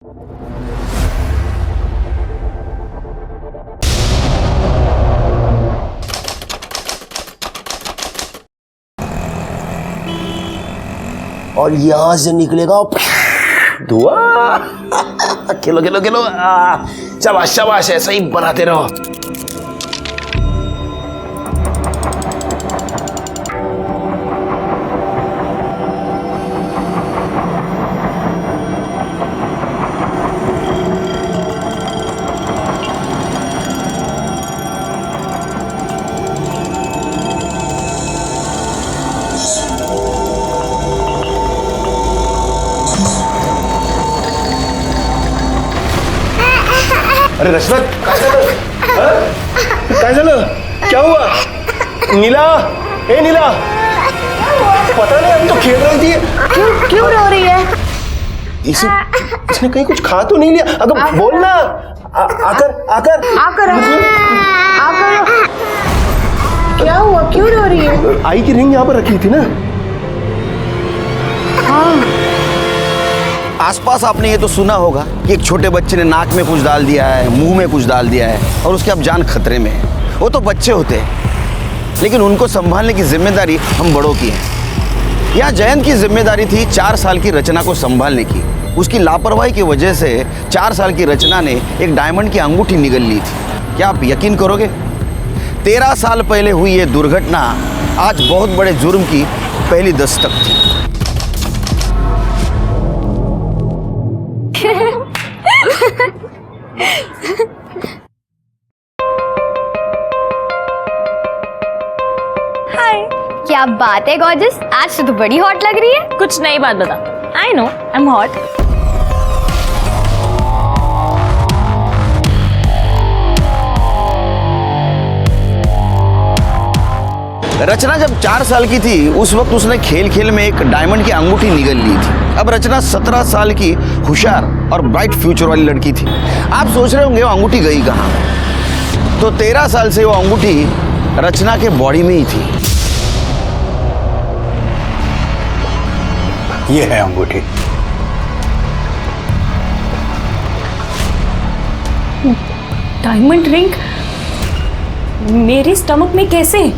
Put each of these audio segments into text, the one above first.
और यहां से निकलेगा धुआं। खिलो खिलो खिलो, शाबाश शाबाश, ऐसा ही बनाते रहो। अरे रश्मत, काय झालं? क्या हुआ? नीला, ए नीला, पता नहीं, अब तो खेल रही थी। क्यों रो रही है? इसने कहीं कुछ खा तो नहीं लिया? अगर बोल ना, आकर क्या हुआ? क्यों रो रही है? आई की रिंग यहाँ पर रखी थी ना। हाँ, आसपास आपने ये तो सुना होगा कि एक छोटे बच्चे ने नाक में कुछ डाल दिया है, मुंह में कुछ डाल दिया है और उसकी अब जान खतरे में है। वो तो बच्चे होते हैं, लेकिन उनको संभालने की जिम्मेदारी हम बड़ों की है। यहाँ जयंत की जिम्मेदारी थी 4 साल की रचना को संभालने की। उसकी लापरवाही की वजह से 4 साल की रचना ने एक डायमंड की अंगूठी निगल ली थी। क्या आप यकीन करोगे, 13 साल पहले हुई ये दुर्घटना आज बहुत बड़े जुर्म की पहली दस्तक थी। हाय, क्या बात है गॉर्जस, आज तो बड़ी हॉट लग रही है। कुछ नई बात बता। I know I am hot. Rachna जब 4 साल की थी उस वक्त उसने खेल खेल में एक डायमंड की अंगूठी निगल ली थी। अब रचना 17 साल की होशियार और ब्राइट फ्यूचर वाली लड़की थी। आप सोच रहे होंगे वो अंगूठी गई कहाँ? तो 13 साल से वो अंगूठी रचना के बॉडी में ही थी। ये है अंगूठी। डायमंड रिंग मेरे स्टमक में कैसे?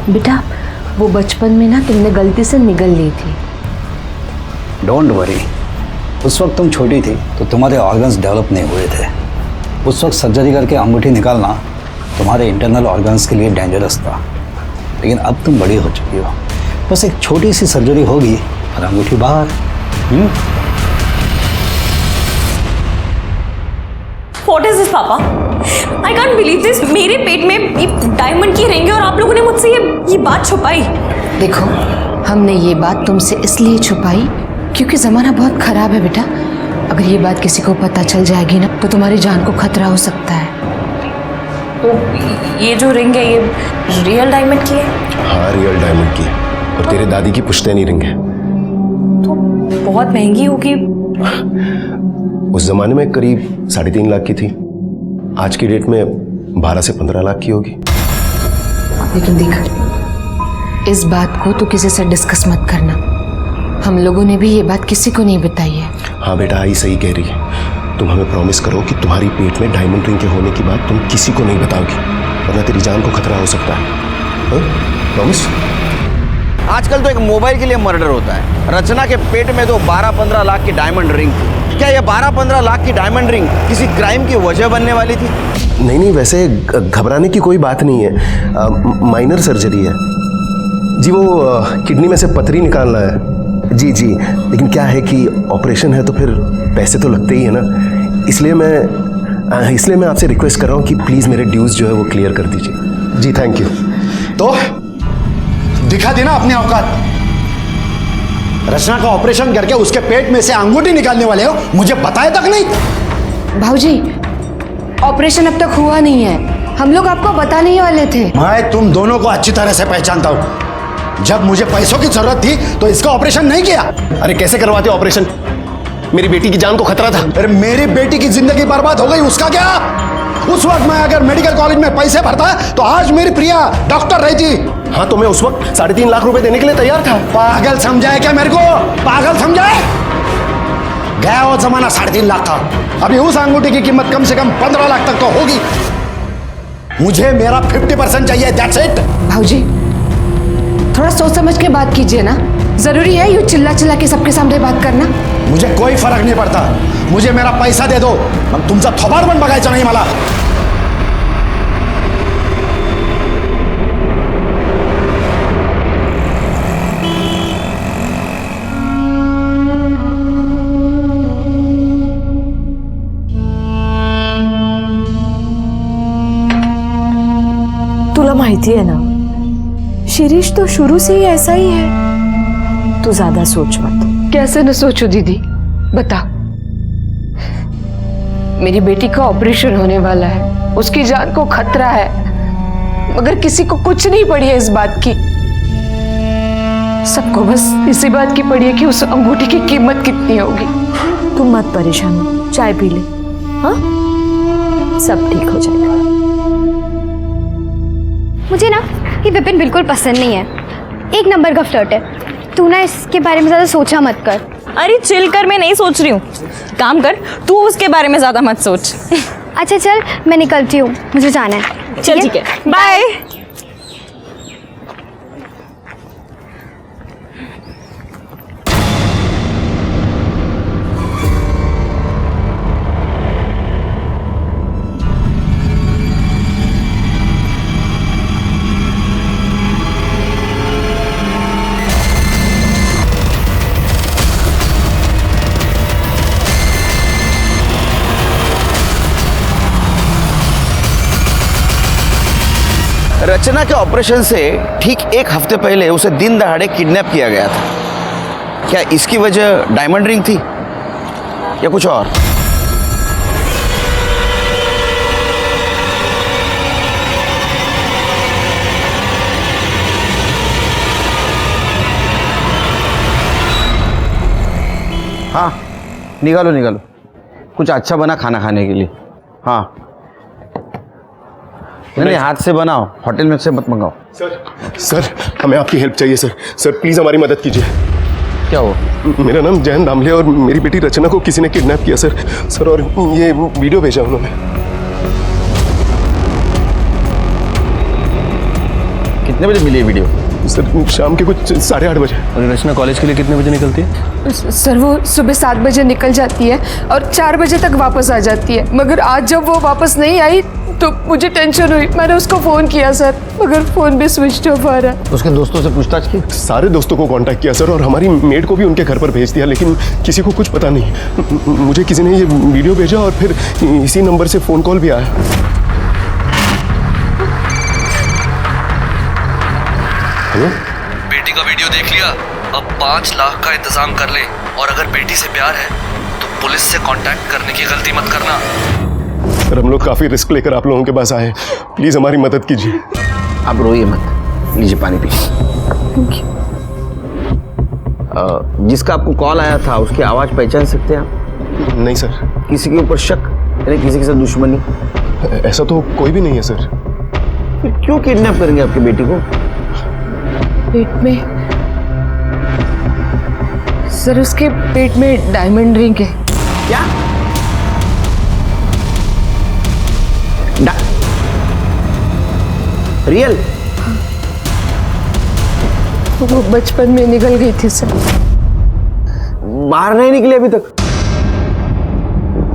बेटा वो बचपन में ना तुमने गलती से निगल ली थी। डोंट वरी, उस वक्त तुम छोटी थी तो तुम्हारे ऑर्गन्स डेवलप नहीं हुए थे। उस वक्त सर्जरी करके अंगूठी निकालना तुम्हारे इंटरनल ऑर्गन्स के लिए डेंजरस था। लेकिन अब तुम बड़ी हो चुकी हो, बस एक छोटी सी सर्जरी होगी और अंगूठी बाहर। What is this, पापा? I can't believe this. मेरे पेट में डायमंड की रिंग है और आप लोगों ने मुझसे ये बात छुपाई। देखो, हमने ये बात तुमसे इसलिए छुपाई क्योंकि ज़माना बहुत ख़राब है बेटा। अगर ये बात किसी को पता चल जाएगी ना तो तुम्हारी जान को खतरा हो सकता है। तो ये जो रिंग है ये रियल डायमंड की है? हाँ, रियल डायमंड की और तेरे दादी की पुश्तैनी रिंग है। तो बहुत महंगी होगी। उस जमाने में करीब 3.5 लाख की थी। आज की डेट में 12 से 15 लाख की होगी। लेकिन देख, इस बात को तो किसी से डिस्कस मत करना। हम लोगों ने भी ये बात किसी को नहीं बताई है। हाँ बेटा, आई सही कह रही है। तुम हमें प्रॉमिस करो कि तुम्हारी पेट में डायमंड रिंग के होने की बात तुम किसी को नहीं बताओगी, वरना तेरी जान को खतरा हो सकता है। प्रॉमिस? आजकल तो एक मोबाइल के लिए मर्डर होता है। रचना के पेट में तो 12-15 लाख की डायमंड रिंग थी। क्या ये 12-15 लाख की डायमंड रिंग किसी क्राइम की वजह बनने वाली थी? नहीं, वैसे घबराने की कोई बात नहीं है। माइनर सर्जरी है जी। वो किडनी में से पथरी निकालना है। जी, लेकिन क्या है कि ऑपरेशन है तो फिर पैसे तो लगते ही है ना। इसलिए मैं आपसे रिक्वेस्ट कर रहा हूँ कि प्लीज़ मेरे ड्यूज जो है वो क्लियर कर दीजिए। जी, थैंक यू। तो दिखा देना अपनी औकात। रचना का ऑपरेशन करके उसके पेट में से अंगूठी निकालने वाले हो, मुझे बताया तक नहीं। भाऊजी, ऑपरेशन अब तक हुआ नहीं है। हम लोग आपको बताने ही वाले थे। मैं तुम दोनों को अच्छी तरह से पहचानता हूँ। जब मुझे पैसों की जरूरत थी तो इसका ऑपरेशन नहीं किया। अरे कैसे करवाते ऑपरेशन? मेरी बेटी की जान को खतरा था। अरे मेरी बेटी की जिंदगी बर्बाद हो गई, उसका क्या? उस वक्त मैं अगर मेडिकल कॉलेज में पैसे भरता तो आज मेरी प्रिया डॉक्टर रहती। हाँ, तो मैं उस वक्त 3.5 लाख रुपए देने के लिए तैयार था। पागल समझाए क्या मेरे को? पागल समझाए? गया वो जमाना 3.5 लाख का। अभी उस अंगूठी की कीमत कम से कम 15 लाख तक तो होगी। मुझे मेरा 50% चाहिए, दैट्स इट। भाऊजी थोड़ा सोच समझ के बात कीजिए ना। जरूरी है यूं चिल्ला चिल्ला के सबके सामने बात करना? मुझे कोई फरक नहीं पड़ता, मुझे मेरा पैसा दे दो, मग तुमचा थोबाड पण बघायचा नाही मला। तुला माहिती है ना, शिरीष तो शुरू से ही ऐसा ही है। तू ज्यादा सोच मत। कैसे न सोचू दीदी, बता। मेरी बेटी का ऑपरेशन होने वाला है, उसकी जान को खतरा है, मगर किसी को कुछ नहीं पड़ी है इस बात की। सबको बस इसी बात की पड़ी है कि उस अंगूठी की कीमत कितनी होगी। तुम मत परेशान हो, चाय पी ले। हाँ, सब ठीक हो जाएगा। मुझे ना ये विपिन बिल्कुल पसंद नहीं है, एक नंबर का फ्लर्ट है। तू ना इसके बारे में ज़्यादा सोचा मत कर। अरे चिल कर, मैं नहीं सोच रही हूँ। काम कर, तू उसके बारे में ज़्यादा मत सोच। अच्छा चल, मैं निकलती हूँ, मुझे जाना है। चल ठीक है, बाय। रचना के ऑपरेशन से ठीक 1 हफ्ते पहले उसे दिन दहाड़े किडनैप किया गया था। क्या इसकी वजह डायमंड रिंग थी या कुछ और? हाँ, निकालो निकालो, कुछ अच्छा बना खाना खाने के लिए। हाँ नहीं, हाथ से बनाओ, होटल में से मत मंगाओ। सर हमें आपकी हेल्प चाहिए सर। सर प्लीज़ हमारी मदद कीजिए। क्या हो? मेरा नाम जयंत दामले और मेरी बेटी रचना को किसी ने किडनैप किया सर। सर और ये वीडियो भेजा उन्होंने। कितने बजे मिली ये वीडियो? सर शाम के कुछ 8:30 बजे। और रचना कॉलेज के लिए कितने बजे निकलती है? सर वो सुबह 7 बजे निकल जाती है और 4 बजे तक वापस आ जाती है, मगर आज जब वो वापस नहीं आई तो मुझे टेंशन हुई। मैंने उसको फ़ोन किया सर, मगर फ़ोन भी स्विच ऑफ आ रहा। उसके दोस्तों से पूछताछ की? सारे दोस्तों को कांटेक्ट किया सर और हमारी मेड को भी उनके घर पर भेज दिया, लेकिन किसी को कुछ पता नहीं। मुझे किसी ने ये वीडियो भेजा और फिर इसी नंबर से फ़ोन कॉल भी आया। हेलो, बेटी का वीडियो देख लिया, अब 5 लाख का इंतजाम कर ले, और अगर बेटी से प्यार है तो पुलिस से कांटेक्ट करने की गलती मत करना। सर हम लोग काफ़ी रिस्क लेकर आप लोगों के पास आए, प्लीज़ हमारी मदद कीजिए। आप रोइए मत, लीजिए पानी पीजिए। जिसका आपको कॉल आया था उसकी आवाज़ पहचान सकते हैं आप? नहीं सर। किसी के ऊपर शक यानी किसी के साथ दुश्मनी? ऐसा तो कोई भी नहीं है सर। फिर क्यों किडनैप करेंगे आपकी बेटी को? पेट में सर, उसके पेट में डायमंड रिंग है। क्या? रियल? वो बचपन में निकल गई थी सर। बाहर नहीं निकले अभी तक?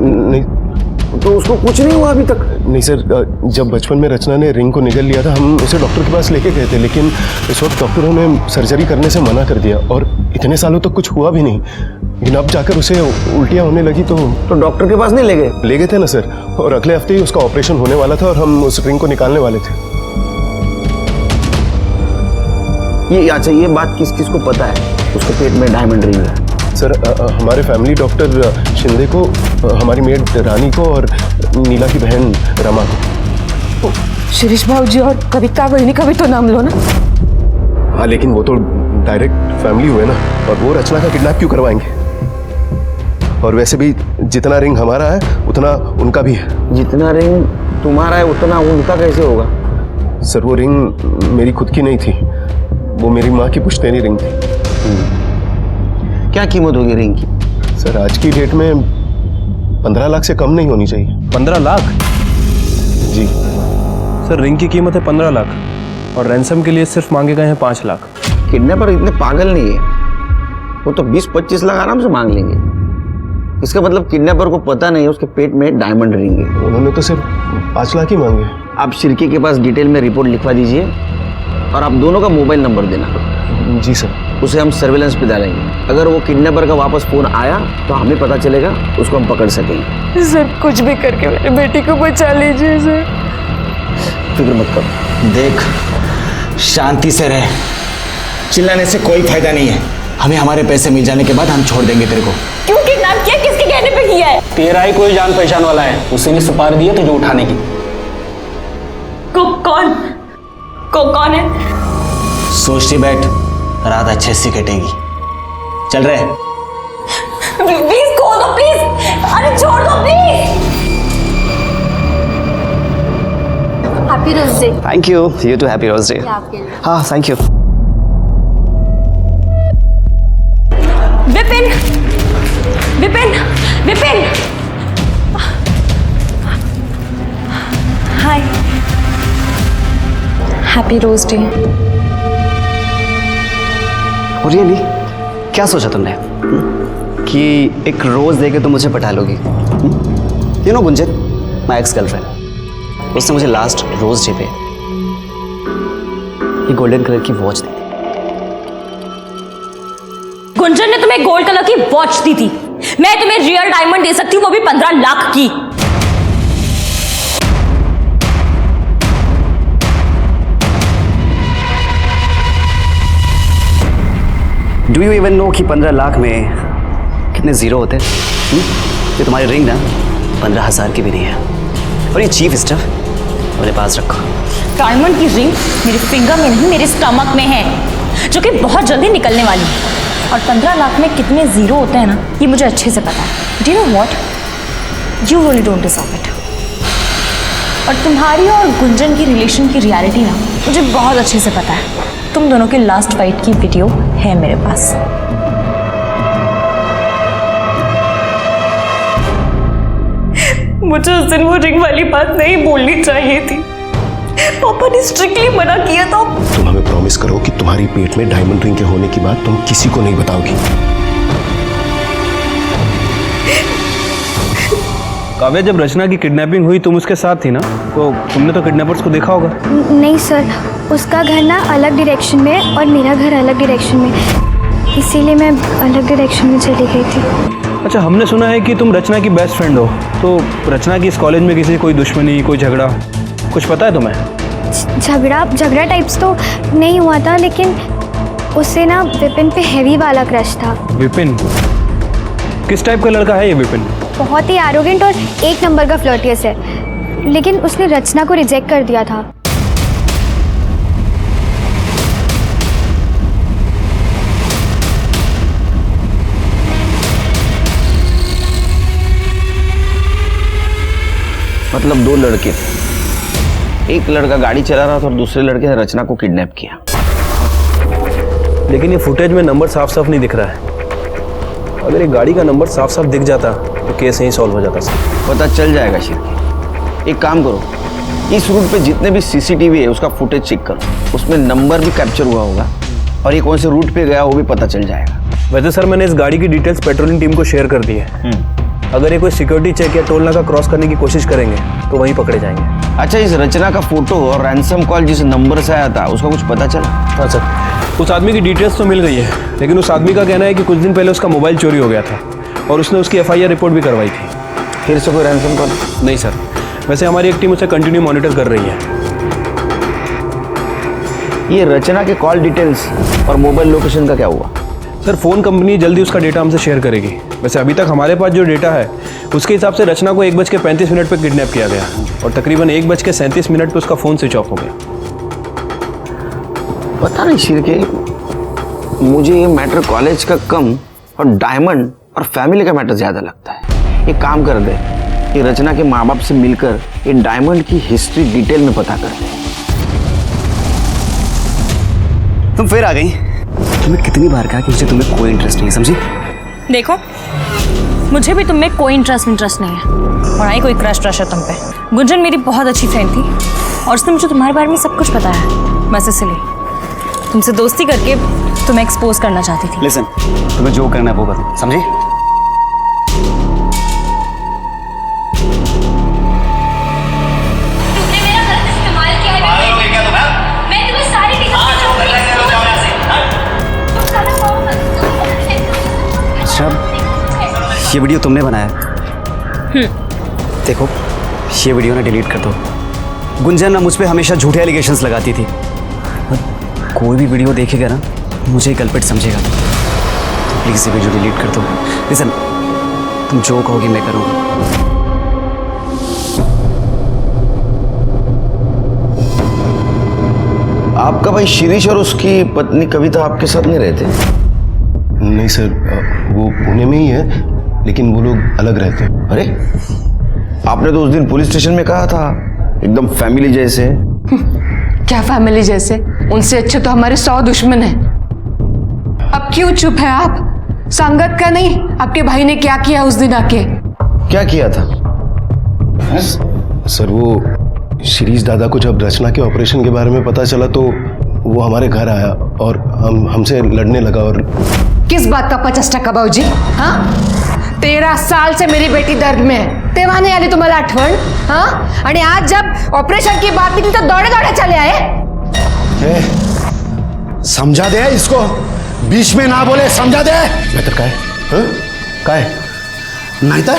नहीं तो उसको कुछ नहीं हुआ अभी तक? नहीं सर, जब बचपन में रचना ने रिंग को निगल लिया था हम उसे डॉक्टर के पास लेके गए थे, लेकिन इस वक्त डॉक्टरों ने सर्जरी करने से मना कर दिया और इतने सालों तक कुछ हुआ भी नहीं। लेकिन अब जाकर उसे उल्टियाँ होने लगी तो डॉक्टर के पास नहीं ले गए? ले गए थे ना सर, और अगले हफ्ते ही उसका ऑपरेशन होने वाला था और हम उस रिंग को निकालने वाले थे। ये अच्छा, ये बात किस किस को पता है उसके पेट में डायमंड रिंग है? सर हमारे फैमिली डॉक्टर शिंदे को, हमारी मेड रानी को और नीला की बहन रमा को। शिरीष भाऊजी और कविता बहनी का भी तो नाम लो ना। हाँ लेकिन वो तो डायरेक्ट फैमिली हुए ना, और वो रचना का किडनैप क्यों करवाएंगे? और वैसे भी जितना रिंग हमारा है उतना उनका भी है। जितना रिंग तुम्हारा है उतना उनका कैसे होगा? सर वो रिंग मेरी खुद की नहीं थी, वो मेरी माँ की पुश्तैनी रिंग थी। क्या कीमत होगी रिंग की? सर आज की डेट में 15 लाख से कम नहीं होनी चाहिए। 15 लाख? जी सर रिंग की कीमत है 15 लाख और रैंसम के लिए सिर्फ मांगे गए हैं 5 लाख। किडनैपर इतने पागल नहीं है, वो तो 20-25 लाख आराम से मांग लेंगे। इसका मतलब किडनैपर को पता नहीं है उसके पेट में डायमंड रिंग है। उन्होंने तो सिर्फ 5 लाख ही मांगे। आप शिरके के पास डिटेल में रिपोर्ट लिखवा दीजिए और आप दोनों का मोबाइल नंबर देना। जी सर। उसे हम सर्वेलेंस पे डालेंगे। अगर वो किडनैपर का वापस फोन आया तो हमें पता चलेगा, उसको हम पकड़ सकेंगे। सर कुछ भी करके मेरी बेटी को बचा लीजिए सर। फिक्र मत करो। देख, शांति से रह, चिल्लाने से कोई फायदा नहीं है। हमें हमारे पैसे मिल जाने के बाद हम छोड़ देंगे तेरे को। क्यों किडनैप किया, किसके कहने पे किया है? तेरा ही कोई जान पहचान वाला है, उसी ने सुपारी दी है तुझे उठाने की। कौन है? सोचती बैठ, रात अच्छे से कटेगी। चल रहे। प्लीज खोल दो प्लीज। अरे छोड़ दो please. Happy Rose Day. Thank you, you too happy Rose Day. हाँ thank you. Vipin Vipin Vipin, hi. Happy Rose Day. Really? क्या सोचा तुमने कि एक रोज देके तुम मुझे पटा लोगी? You know Gunjan, my ex girlfriend, उसने मुझे लास्ट रोज डे पे ये गोल्डन कलर की वॉच दी थी। गुंजन ने तुम्हें गोल्ड कलर की वॉच दी थी? मैं तुम्हें रियल डायमंड दे सकती हूँ, वो भी 15 लाख की। डू यू इवन नो कि 15 लाख में कितने जीरो होते हैं? ये तुम्हारी रिंग ना 15,000 की भी नहीं है। और ये चीफ स्टफ अपने पास रखो। डायमंड की रिंग मेरे फिंगर में नहीं, मेरे स्टमक में है, जो कि बहुत जल्दी निकलने वाली है। और 15 लाख में कितने जीरो होते हैं ना, ये मुझे अच्छे से पता है। Do you know what, you really don't deserve it. और तुम्हारी और गुंजन की रिलेशन की रियलिटी ना मुझे बहुत अच्छे से पता है। तुम दोनों के लास्ट फाइट की वीडियो है मेरे पास। मुझे उस दिन वो रिंग वाली बात नहीं बोलनी चाहिए थी। पापा ने स्ट्रिक्टली मना किया था। तुम हमें प्रॉमिस करो कि तुम्हारी पेट में डायमंड रिंग के होने की बात तुम किसी को नहीं बताओगी। काव्या, जब रचना की किडनैपिंग हुई तुम उसके साथ थी ना, तो तुमने तो किडनैपर्स को देखा होगा। नहीं सर, उसका घर ना अलग डायरेक्शन में है और मेरा घर अलग डायरेक्शन में, इसीलिए मैं अलग डायरेक्शन में चली गई थी। अच्छा, हमने सुना है कि तुम रचना की बेस्ट फ्रेंड हो, तो रचना की इस कॉलेज में किसी से कोई दुश्मनी, कोई झगड़ा, कुछ पता है तुम्हें? झगड़ा टाइप्स तो नहीं हुआ था, लेकिन उससे ना विपिन पे हैवी वाला क्रश था। विपिन? किस टाइप का लड़का है ये विपिन? बहुत ही एरोगेंट और एक नंबर का फ्लर्टियस है, लेकिन उसने रचना को रिजेक्ट कर दिया था। मतलब 2 लड़के थे, एक लड़का गाड़ी चला रहा था और दूसरे लड़के ने रचना को किडनैप किया। लेकिन ये फुटेज में नंबर साफ साफ नहीं दिख रहा है। अगर एक गाड़ी का नंबर साफ साफ दिख जाता तो केस यहीं सॉल्व हो जाता सर। पता चल जाएगा शिरके। एक काम करो, इस रूट पे जितने भी सीसीटीवी है उसका फुटेज चेक करो, उसमें नंबर भी कैप्चर हुआ होगा और ये कौन से रूट पे गया वो भी पता चल जाएगा। वैसे सर मैंने इस गाड़ी की डिटेल्स पेट्रोलिंग टीम को शेयर कर दी है। अगर ये कोई सिक्योरिटी चेक या टोल नाका क्रॉस करने की कोशिश करेंगे तो वहीं पकड़े जाएंगे। अच्छा, इस रचना का फोटो और रैंसम कॉल जिस नंबर से आया था उसका कुछ पता चला? हाँ सर, उस आदमी की डिटेल्स तो मिल गई है, लेकिन उस आदमी का कहना है कि कुछ दिन पहले उसका मोबाइल चोरी हो गया था और उसने उसकी FIR रिपोर्ट भी करवाई थी। फिर से कोई रैंसम कॉल? नहीं सर, वैसे हमारी एक टीम उसे कंटिन्यू मॉनिटर कर रही है। ये रचना के कॉल डिटेल्स और मोबाइल लोकेशन का क्या हुआ? सर, फ़ोन कंपनी जल्दी उसका डेटा हमसे शेयर करेगी। वैसे अभी तक हमारे पास जो डेटा है उसके हिसाब से रचना को 1:35 पर किडनैप किया गया और तकरीबन 1:37 पर उसका फ़ोन स्विच ऑफ हो गया। पता नहीं शिरके, मुझे ये मैटर कॉलेज का कम और डायमंड और फैमिली का मैटर ज़्यादा लगता है। एक काम कर दे, ये रचना के माँ बाप से मिलकर ये डायमंड की हिस्ट्री डिटेल में पता कर दे। तुम फिर आ गई। तुम्हें कितनी बार कहा कि मुझे तुम्हें कोई इंटरेस्ट नहीं, समझी? देखो, मुझे भी तुम में कोई इंटरेस्ट नहीं है और ना ही कोई क्रश है तुम पे। गुंजन मेरी बहुत अच्छी फ्रेंड थी और उसने मुझे तुम्हारे बारे में सब कुछ बताया है। बस इसलिए तुमसे दोस्ती करके तुम्हें एक्सपोज करना चाहती थी। लिसन, तुम्हें जो करना है वो करो, समझी? ये वीडियो तुमने बनाया? देखो, ये वीडियो ना डिलीट कर दो। गुंजन ना मुझ पे हमेशा झूठे एलिगेशंस लगाती थी। कोई भी वीडियो देखेगा ना मुझे कल्प्रिट समझेगा। तो प्लीज़ ये वीडियो डिलीट कर दो। लिसन, तुम जो कहोगी मैं करूँगा। आपका भाई शिरीष और उसकी पत्नी कविता आपके साथ नहीं रहते? नहीं सर, वो पुणे में ही है, लेकिन वो लोग अलग रहते हैं। अरे, आपने तो उस दिन पुलिस स्टेशन में कहा था एकदम फैमिली जैसे। क्या फैमिली जैसे? उनसे अच्छे तो हमारे 100 दुश्मन हैं। अब क्यों चुप है आप? संगत का नहीं, आपके भाई ने क्या किया उस दिन आके? क्या किया था? सर, वो शिरीष दादा को जब रचना के ऑपरेशन के बारे में पता चला तो वो हमारे घर आया और हमसे लड़ने लगा। और किस बात का 50% भाऊजी? हाँ, 13 साल से मेरी बेटी दर्द में है, तेव्हा नाही आली तुम्हाला आठवण? हाँ, आणि आज जब ऑपरेशन की बात निकली तो दौड़े दौड़े चले आए। समझा दे इसको, बीच में ना बोले, समझा दे। नाहीतर काय? हं? काय? नाहीतर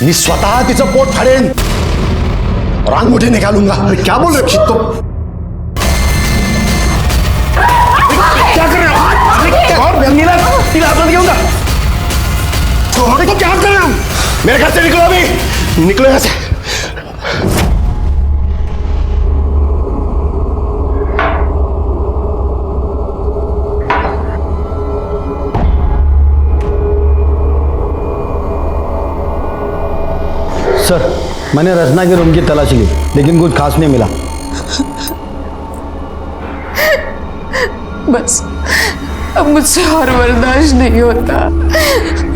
मी स्वतः तिचं पोट फाडेन, रांगमुठी निकालूंगा। अरे क्या बोल रहे हो? क्या कर रहे हो? और नीला हाथ घेऊन जा। क्या कर रहे हो? मेरे घर से निकलो अभी, निकलो यहाँ से। सर, मैंने रचना के रूम की तलाशी ली लेकिन कुछ खास नहीं मिला। बस अब मुझसे और बर्दाश्त नहीं होता।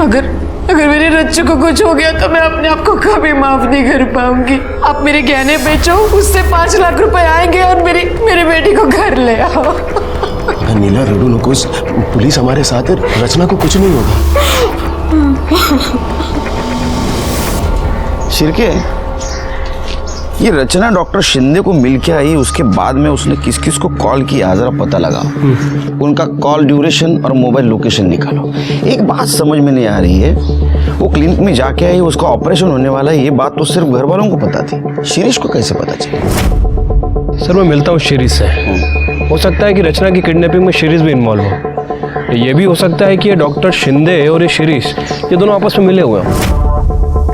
अगर मेरी रच्चू को कुछ हो गया तो मैं अपने आप को कभी माफ नहीं कर पाऊंगी। आप मेरे गहने बेचो, उससे 5 लाख रुपए आएंगे और मेरी बेटी को घर ले आओ। नीला रडू नकोस, पुलिस हमारे साथ है, रचना को कुछ नहीं होगा। शिर्के, ये रचना डॉक्टर शिंदे को मिल के आई, उसके बाद में उसने किस किस को कॉल किया जरा पता लगा। उनका कॉल ड्यूरेशन और मोबाइल लोकेशन निकालो। एक बात समझ में नहीं आ रही है, वो क्लिनिक में जाके आई, उसका ऑपरेशन होने वाला है, ये बात तो सिर्फ घर वालों को पता थी, शिरीष को कैसे पता चला? सर, मैं मिलता हूँ शिरीष से। हो सकता है कि रचना की किडनैपिंग में शिरीष भी इन्वॉल्व हो। ये भी हो सकता है कि ये डॉक्टर शिंदे और ये शिरीष, ये दोनों आपस में मिले हुए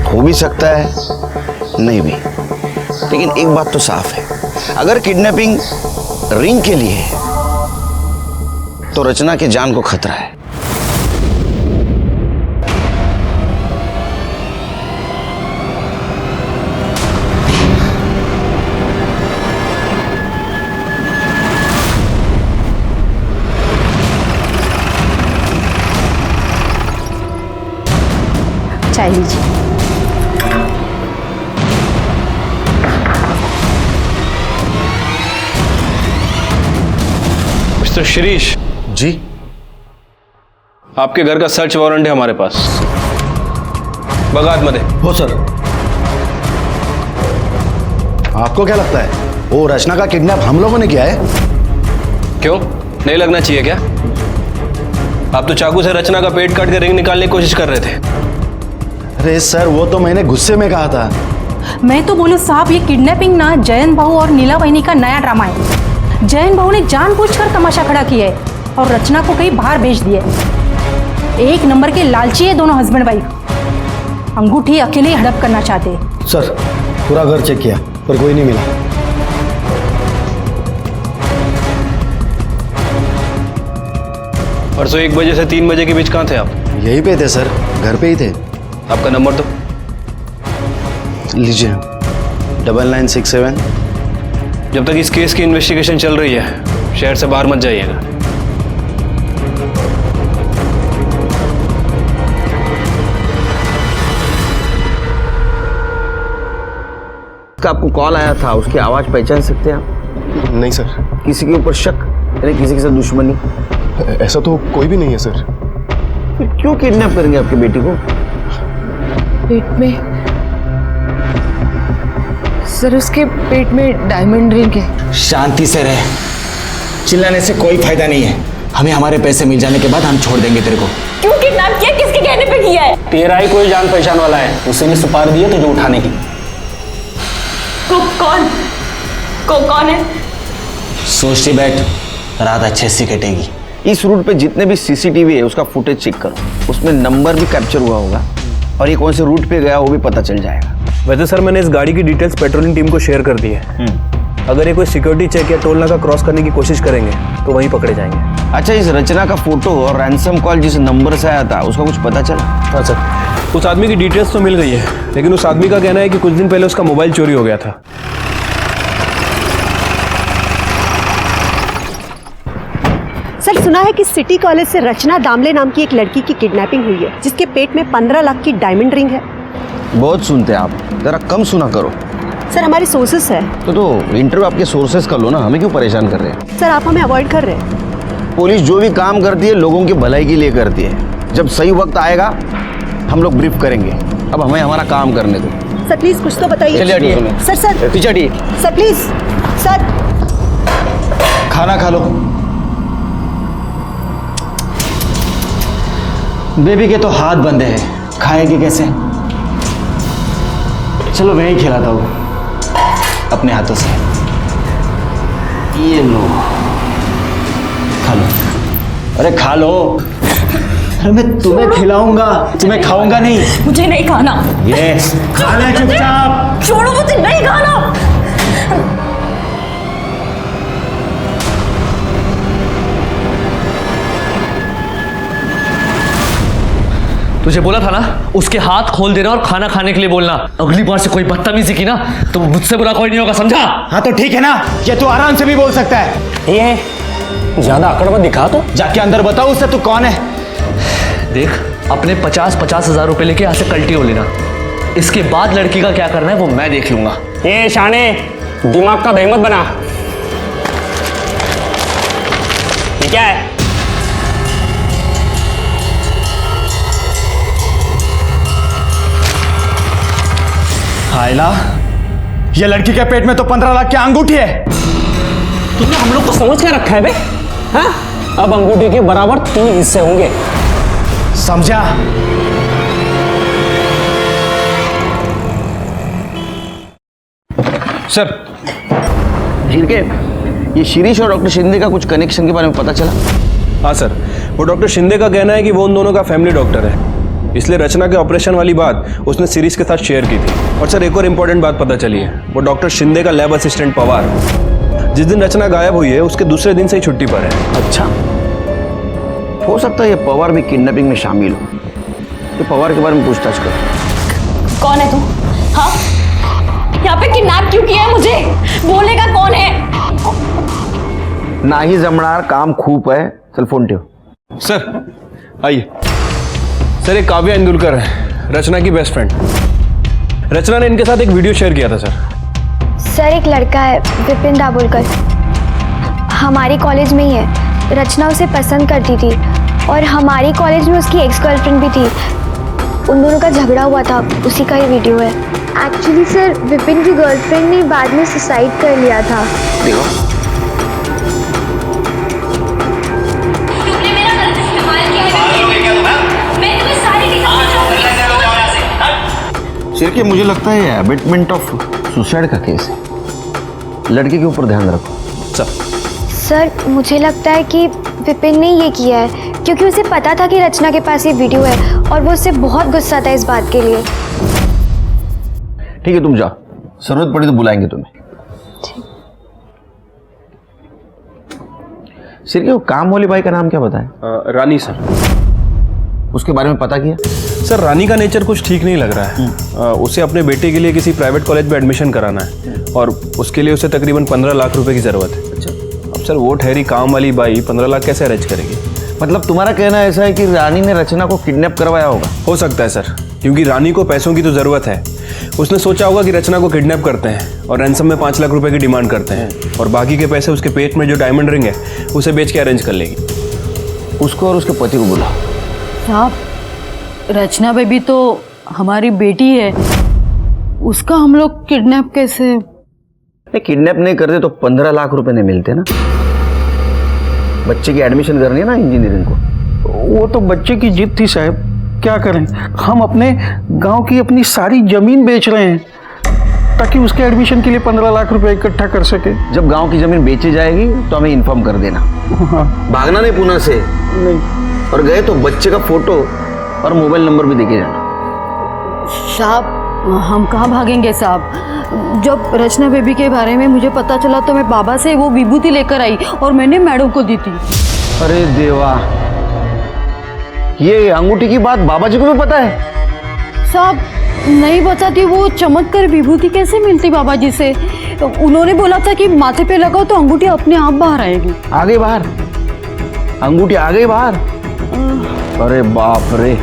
हो भी सकता है, नहीं भी। लेकिन एक बात तो साफ है, अगर किडनैपिंग रिंग के लिए है तो रचना के जान को खतरा है। चाय लीजिए। मिस्टर शिरीष जी, आपके घर का सर्च वारंट है हमारे पास। बगात मध्ये। हो सर। आपको क्या लगता है वो रचना का किडनैप हम लोगों ने किया है? क्यों, नहीं लगना चाहिए क्या? आप तो चाकू से रचना का पेट काट के रिंग निकालने की कोशिश कर रहे थे। अरे सर, वो तो मैंने गुस्से में कहा था। मैं तो बोलूं साहब, ये किडनैपिंग ना जयंत भाऊ और नीला बहनी का नया ड्रामा है। जयंत भाऊ ने जानबूझकर तमाशा खड़ा किया है और रचना को कहीं बाहर भेज दिया है। एक नंबर के लालची है दोनों हस्बैंड वाइफ। अंगूठी अकेले ही हड़प करना चाहते हैं। सर, पूरा घर चेक किया पर कोई नहीं मिला। परसों 1 बजे से 3 बजे के बीच कहाँ थे आप? यहीं पे थे सर, घर पे ही थे। आपका नंबर दो। लीजिए, 9967। जब तक इस केस की इन्वेस्टिगेशन चल रही है, शहर से बाहर मत जाइएगा। जिसका आपको कॉल आया था उसकी आवाज़ पहचान सकते हैं आप? नहीं सर, किसी के ऊपर शक यानी किसी के साथ दुश्मनी? ऐसा तो कोई भी नहीं है सर। फिर क्यों किडनैप करेंगे आपकी बेटी को? पेट में सर, उसके पेट में डायमंड रिंग है। शांति से रह, चिल्लाने से कोई फायदा नहीं है। हमें हमारे पैसे मिल जाने के बाद हम छोड़ देंगे तेरे को। क्यों किडनैप किया, किसके कहने पे किया है? तेरा ही कोई जान पहचान वाला है, उसी ने सुपारी दी है तुझे उठाने की। कौन है? सोचती बैठ, रात अच्छे से कटेगी। इस रूट पे जितने भी सीसीटीवी है उसका फुटेज चेक करो, उसमें नंबर भी कैप्चर हुआ होगा और ये कौन से रूट पे गया वो भी पता चल जाएगा। वैसे सर मैंने इस गाड़ी की डिटेल्स पेट्रोलिंग टीम को शेयर कर दी है। अगर ये कोई सिक्योरिटी चेक या टोल नाका क्रॉस करने की कोशिश करेंगे तो वहीं पकड़े जाएंगे। अच्छा, इस रचना का फोटो और रैंसम कॉल जिस नंबर से आया था उसका कुछ पता चला? हाँ सर, उस आदमी की डिटेल्स तो मिल गई है, लेकिन उस आदमी का कहना है कि कुछ दिन पहले उसका मोबाइल चोरी हो गया था। सर, सुना है कि सिटी कॉलेज से रचना दामले नाम की एक लड़की की किडनैपिंग हुई है, जिसके पेट में 15 लाख की डायमंड रिंग है। बहुत सुनते हैं आप, जरा कम सुना करो। सर, हमारे सोर्सेस है। तो इंटरव्यू आपके सोर्सेस का लो ना, हमें क्यों परेशान कर रहे हैं? सर, आप हमें अवॉइड कर रहे हैं। पुलिस जो भी काम करती है लोगों की भलाई के लिए करती है। जब सही वक्त आएगा हम लोग ब्रीफ करेंगे, अब हमें हमारा काम करने दो। सर प्लीज कुछ तो बताइए। चलिए हटिए। सर पीछे हटिए। Sir please. सर खाना खा लो। बेबी के तो हाथ बंधे हैं, खाएगी कैसे? चलो मैं ही खिलाता हूँ अपने हाथों से। ये लो, खा लो। अरे खा लो। अरे मैं तुम्हें खिलाऊंगा, तुम्हें खाऊंगा नहीं। मुझे नहीं खाना। ये खा ले चुपचाप। छोड़ो, मुझे नहीं खाना। तुझे बोला था ना उसके हाथ खोल देना और खाना खाने के लिए बोलना। अगली बार से कोई बदतमीजी की ना तो मुझसे बुरा कोई नहीं होगा, समझा? हाँ तो ठीक है ना, ये तू आराम से भी बोल सकता है। ये ज्यादा अकड़ मत दिखा, तो जाके अंदर बताओ उससे तू कौन है। देख, अपने 50-50 हजार रुपए लेके यहाँ से कल्टी हो लेना। इसके बाद लड़की का क्या करना है वो मैं देख लूंगा। ये शाने, दिमाग का दही मत बना। ये क्या है? हाइला, ये लड़की के पेट में तो 15 लाख की अंगूठी है। तुमने हम लोग को समझ के रखा है बे? हाँ? अब अंगूठी के बराबर 3 हिस्से होंगे, समझा? सर ठीक है, ये शिरीष और डॉक्टर शिंदे का कुछ कनेक्शन के बारे में पता चला? हाँ सर, वो डॉक्टर शिंदे का कहना है कि वो उन दोनों का फैमिली डॉक्टर है, इसलिए रचना के ऑपरेशन वाली बात उसने सीरीज के साथ शेयर की थी। और सर एक और इम्पोर्टेंट बात पता चली है, वो डॉक्टर शिंदे का लैब असिस्टेंट पवार जिस दिन रचना गायब हुई है उसके दूसरे दिन से ही छुट्टी पर है। अच्छा, हो सकता है ये पवार भी किडनैपिंग में शामिल हो। तो पवार के बारे में पूछताछ करो। कौन है तू? हाँ, यहाँ पे किडनैप क्यों किया है मुझे? बोलेगा कौन है? ना ही जमणार, काम खूप है। चल फोन ठेव। सर आइए। सर एक काव्या इंदुलकर है, रचना की बेस्ट फ्रेंड। रचना ने इनके साथ एक वीडियो शेयर किया था सर, एक लड़का है विपिन दाभोलकर, हमारी कॉलेज में ही है। रचना उसे पसंद करती थी और हमारी कॉलेज में उसकी एक्स गर्लफ्रेंड भी थी। उन दोनों का झगड़ा हुआ था, उसी का ये वीडियो है। एक्चुअली सर, विपिन की गर्लफ्रेंड ने बाद में सुसाइड कर लिया था। देखो, सिर्फ मुझे लगता है ये अबेटमेंट ऑफ सुसाइड का केस है। लड़के के ऊपर ध्यान रखो। सर मुझे लगता है कि विपिन ने ये किया है क्योंकि उसे पता था कि रचना के पास ये वीडियो है और वो उससे बहुत गुस्सा था इस बात के लिए। ठीक है, तुम जाओ, जरूरत पड़ी तो बुलाएंगे तुम्हें। सिर्फ वो काम वाली बाई का नाम क्या बताया? रानी सर। उसके बारे में पता किया? सर रानी का नेचर कुछ ठीक नहीं लग रहा है। उसे अपने बेटे के लिए किसी प्राइवेट कॉलेज में एडमिशन कराना है और उसके लिए उसे तकरीबन 15 लाख रुपए की ज़रूरत है। अच्छा, अब सर वो ठहरी काम वाली बाई 15 लाख कैसे अरेंज करेगी? मतलब तुम्हारा कहना ऐसा है कि रानी ने रचना को किडनैप करवाया होगा? हो सकता है सर, क्योंकि रानी को पैसों की तो ज़रूरत है। उसने सोचा होगा कि रचना को किडनैप करते हैं और रैंसम में 5 लाख रुपए की डिमांड करते हैं और बाकी के पैसे उसके पेट में जो डायमंड रिंग है उसे बेच के अरेंज कर लेगी। उसको और उसके पति को बुला। साहब, रचना बेबी तो हमारी बेटी है, उसका हम लोग किडनैप कैसे? किडनैप नहीं करते तो 15 लाख रुपए नहीं मिलते ना। बच्चे की एडमिशन करनी है ना इंजीनियरिंग को। वो तो बच्चे की जिद थी साहब, क्या करें, हम अपने गांव की अपनी सारी जमीन बेच रहे हैं ताकि उसके एडमिशन के लिए 15 लाख रुपए इकट्ठा कर सके। जब गांव की जमीन बेची जाएगी तो हमें इन्फॉर्म कर देना। हाँ। भागना नहीं पुणे से। नहीं। और गए तो बच्चे का फोटो और मोबाइल नंबर भी देके जाना। साहब, हम कहाँ भागेंगे साहब। जब रचना बेबी के बारे में मुझे पता चला तो मैं बाबा से वो विभूति लेकर आई और मैंने मैडम को दी थी। अरे देवा, ये अंगूठी की बात बाबा जी को भी पता है? साहब, नहीं बताती, वो चमत्कार विभूति कैसे मिलती बाबा जी से? उन्होंने बोला था कि माथे पे लगाओ तो अंगूठी अपने आप बाहर आएगी। आ गई बाहर? अंगूठी आ गई बाहर? अरे बाप रे,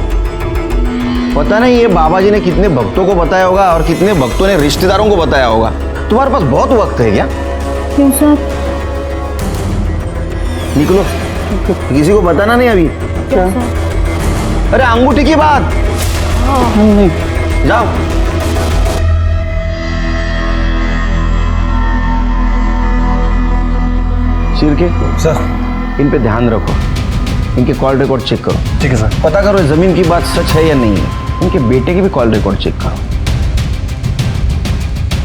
पता नहीं ये बाबा जी ने कितने भक्तों को बताया होगा और कितने भक्तों ने रिश्तेदारों को बताया होगा। तुम्हारे पास बहुत वक्त है क्या? क्यों साहब? निकलो, किसी को बताना नहीं अभी। क्या? अरे अंगूठी की बात। जाओ। शिर के सर, इन पे ध्यान रखो, इनके कॉल रिकॉर्ड चेक करो। ठीक है सर। पता करो जमीन की बात सच है या नहीं है। इनके बेटे की भी कॉल रिकॉर्ड चेक करो।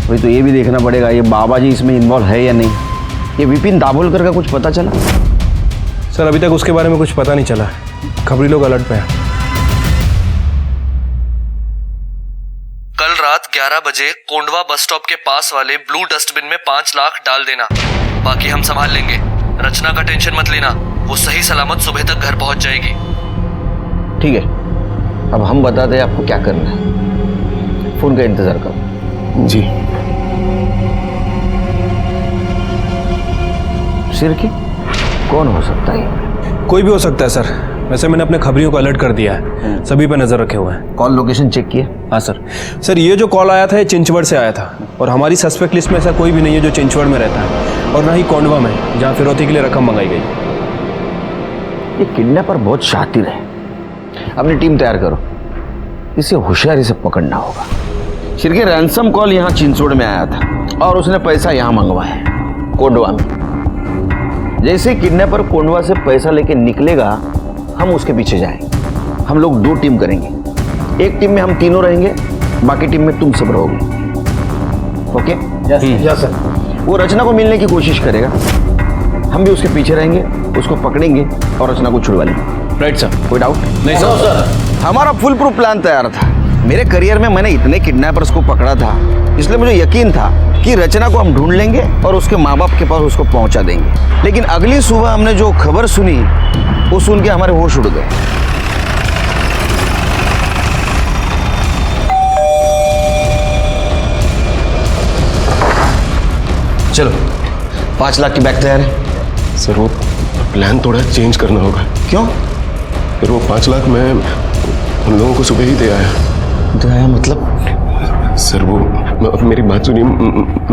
वही तो ये भी देखना पड़ेगा ये बाबा जी इसमें इन्वॉल्व है या नहीं। ये विपिन दाभोलकर का कुछ पता चला? सर, अभी तक उसके बारे में कुछ पता नहीं चला। खबरी लोग अलर्ट पे हैं। कल रात 11 बजे कोंडवा बस स्टॉप के पास वाले ब्लू डस्टबिन में 5 लाख डाल देना, बाकी हम संभाल लेंगे। रचना का टेंशन मत लेना, वो सही सलामत सुबह तक घर पहुंच जाएगी। ठीक है, अब हम बताते हैं आपको क्या करना है। फोन का इंतजार करो। जी। सिर की कौन हो सकता है? कोई भी हो सकता है सर। वैसे मैंने अपने खबरियों को अलर्ट कर दिया है, सभी पे नजर रखे हुए हैं। कॉल लोकेशन चेक किया? हाँ सर। सर, ये जो कॉल आया था ये चिंचवड़ से आया था और हमारी सस्पेक्ट लिस्ट में ऐसा कोई भी नहीं है जो चिंचवड़ में रहता है और ना ही कोंडवा में, जहाँ फिरौती के लिए रकम मंगाई गई। ये किडनैपर बहुत शातिर है। अपनी टीम तैयार करो, इसे होशियारी से पकड़ना होगा। शिरके रैंसम कॉल यहाँ चिंचवड़ में आया था और उसने पैसा यहाँ मंगवाया कोंडवा में। जैसे किडनैपर कोंडवा से पैसा लेके निकलेगा हम उसके पीछे जाएंगे। हम लोग 2 टीम करेंगे। एक टीम में हम तीनों रहेंगे, बाकी टीम में तुम सब रहोगे। ओके? Yes sir. वो रचना को मिलने की कोशिश करेगा, हम भी उसके पीछे रहेंगे, उसको पकड़ेंगे और रचना को छुड़वा लेंगे। Right sir. कोई डाउट? नहीं सर। हमारा फुल प्रूफ प्लान तैयार था। मेरे करियर में मैंने इतने किडनैपर्स को पकड़ा था, इसलिए मुझे यकीन था कि रचना को हम ढूंढ लेंगे और उसके माँ बाप के पास उसको पहुंचा देंगे। लेकिन अगली सुबह हमने जो खबर सुनी वो सुन के हमारे होश उड़ गए। चलो, 5 लाख की बैग तैयार है। सर, वो प्लान थोड़ा चेंज करना होगा। क्यों? फिर वो 5 लाख मैं उन लोगों को सुबह ही दे आया। दे आया मतलब? सर, वो मेरी बात सुनिए।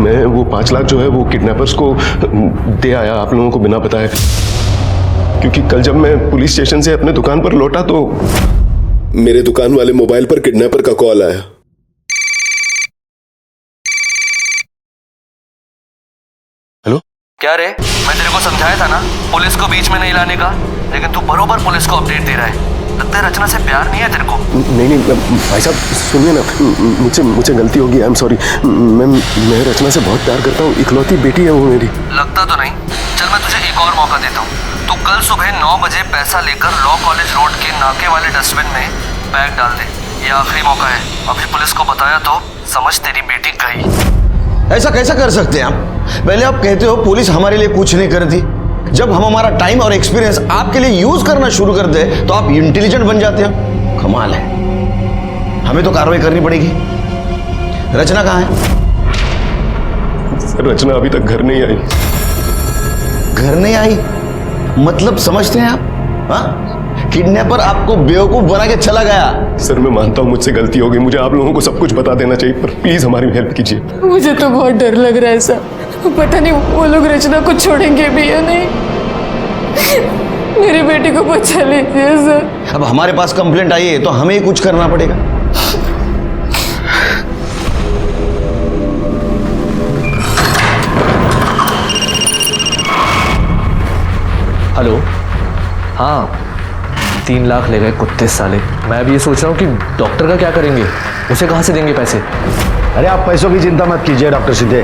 मैं वो 5 लाख जो है वो किडनैपर्स को दे आया आप लोगों को बिना बताए, क्योंकि कल जब मैं पुलिस स्टेशन से अपने दुकान पर लौटा तो मेरे दुकान वाले मोबाइल पर किडनैपर का कॉल आया। हेलो? क्या रे, मैं तेरे को समझाया था ना पुलिस को बीच में नहीं लाने का, लेकिन तू बरोबर पुलिस को अपडेट दे रहा है। लगता है रचना से प्यार नहीं है तेरे को। नहीं भाई साहब, सुनिए ना, मुझे गलती होगी। I am sorry. मैं रचना से बहुत प्यार करता हूँ, इकलौती बेटी है वो मेरी। लगता तो नहीं। चल मैं तुझे एक और मौका देता हूँ। तू कल सुबह 9 बजे पैसा लेकर लॉ कॉलेज रोड के नाके वाले डस्टबिन में बैग डाल दे। ये आखिरी मौका है। अभी पुलिस को बताया तो समझ तेरी बेटी गई। ऐसा कैसा कर सकते हैं आप? पहले आप कहते हो पुलिस हमारे लिए कुछ नहीं करती, जब हम हमारा टाइम और एक्सपीरियंस आपके लिए यूज करना शुरू कर दे तो आप इंटेलिजेंट बन जाते हो। कमाल है। हमें तो कार्रवाई करनी पड़ेगी। रचना कहाँ है? सर, रचना अभी तक घर नहीं आई। घर नहीं आई मतलब समझते हैं आप? हाँ? किडनैपर आपको बेवकूफ बना के चला गया। सर मैं मानता हूँ मुझसे गलती हो गई, मुझे आप लोगों को सब कुछ बता देना चाहिए, पर प्लीज हमारी हेल्प कीजिए। मुझे तो बहुत डर लग रहा है सर, पता नहीं वो लोग रचना को छोड़ेंगे भी या नहीं। मेरी बेटी को बचा लीजिए सर। अब हमारे पास कंप्लेंट आई है तो हमें ही कुछ करना पड़ेगा। हेलो, हाँ 3 लाख ले गए कुत्ते साले। मैं अभी ये सोच रहा हूँ कि डॉक्टर का क्या करेंगे, उसे कहाँ से देंगे पैसे। अरे आप पैसों की चिंता मत कीजिए डॉक्टर सिद्धे,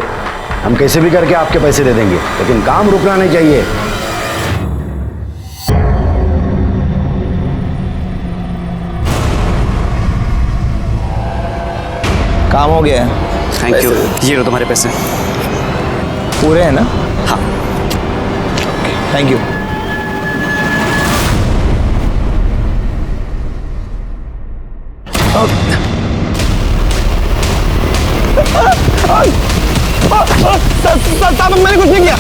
हम कैसे भी करके आपके पैसे दे देंगे, लेकिन काम रुकना नहीं चाहिए। काम हो गया है। थैंक यू, ये लो तुम्हारे पैसे। पूरे हैं ना? हाँ। Thank you. मैंने कुछ नहीं किया।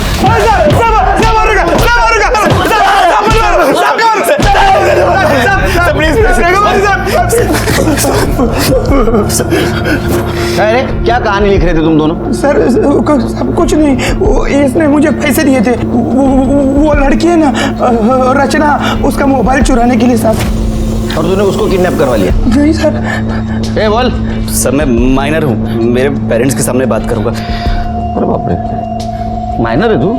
अरे क्या कहानी लिख रहे थे तुम दोनों? सर सब कुछ नहीं, वो इसने मुझे पैसे दिए थे, वो लड़की है ना रचना, उसका मोबाइल चुराने के लिए साहब। और तूने उसको किडनैप करवा लिया? नहीं सर। ए बोल। सर मैं माइनर हूँ, मेरे पेरेंट्स के सामने बात करूँगा। अरे बाप रे, माइनर है तू?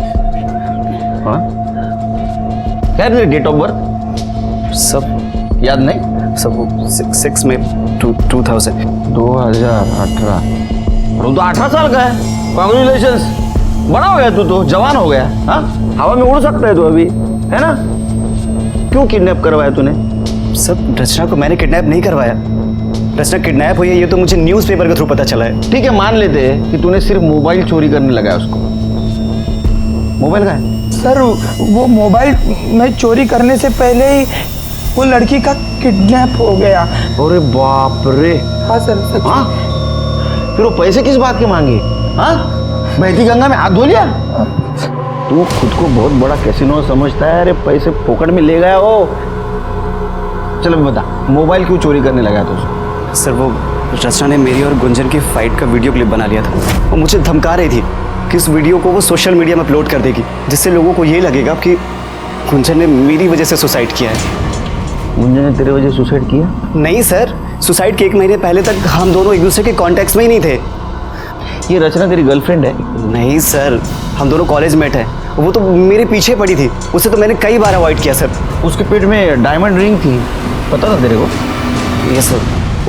हाँ क्या है डेट ऑफ बर्थ? सब याद नहीं? सब 6 में 2018। और तो 18 साल का है। कांग्रेचुलेशंस, बड़ा हो गया तू, तो जवान हो गया। हाँ हवा में उड़ सकता है तू अभी, है ना? क्यों किडनैप करवाया तूने? सब रचना को मैंने किडनैप नहीं करवाया। रचना किडनैप हुई है ये तो मुझे न्यूज़पेपर के थ्रू पता चला है। ठीक है मान लेते हैं कि तूने सिर्फ मोबाइल चोरी करने लगा उसको। मोबाइल का है? सर वो मोबाइल मैं चोरी करने से पहले ही वो लड़की का किडनैप हो गया। अरे बाप रे। हाँ सर सच। हाँ फिर वो पैसे किस बात के मांगे? हाँ बहती गंगा में हाथ धो लिया? तू खुद को बहुत बड़ा कैसीनो समझता है। अरे पैसे पॉकेट में ले गया वो। चलो बता, मोबाइल क्यों चोरी करने लगा तू? सर वो रचना ने मेरी और गुंजन की फाइट का वीडियो क्लिप बना लिया था। वो मुझे धमका रही थी कि उस वीडियो को वो सोशल मीडिया में अपलोड कर देगी, जिससे लोगों को ये लगेगा कि गुंजन ने मेरी वजह से सुसाइड किया है। गुंजन ने तेरे वजह सुसाइड किया? नहीं सर, सुसाइड के 1 महीने पहले तक हम दोनों एक दूसरे के कॉन्टैक्ट्स में ही नहीं थे। ये रचना तेरी गर्लफ्रेंड है? नहीं सर, हम दोनों कॉलेज मेट हैं। वो तो मेरे पीछे पड़ी थी, उसे तो मैंने कई बार अवॉइड किया सर। उसके पेट में डायमंड रिंग थी, पता था तेरे को? यस सर,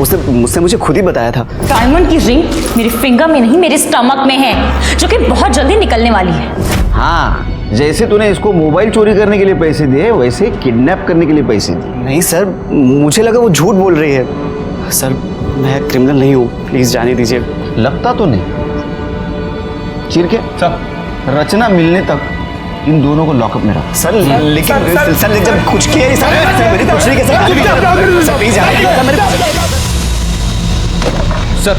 उसने मुझसे मुझे खुद ही बताया था। डायमंड की रिंग मेरे फिंगर में नहीं मेरे स्टमक में है, जो कि बहुत जल्दी निकलने वाली है। हाँ जैसे तूने इसको मोबाइल चोरी करने के लिए पैसे दिए, वैसे किडनैप करने के लिए पैसे दिए। नहीं सर, मुझे लगा वो झूठ बोल रही है। सर मैं क्रिमिनल नहीं हूँ, प्लीज जाने दीजिए। लगता तो नहीं। चिर के सब रचना मिलने तक इन दोनों को लॉकअप में रख। सर लेकिन सर जब कुछ किया ही सर, मेरी कुछ नहीं किया सर, प्लीज जाने दीजिए। सर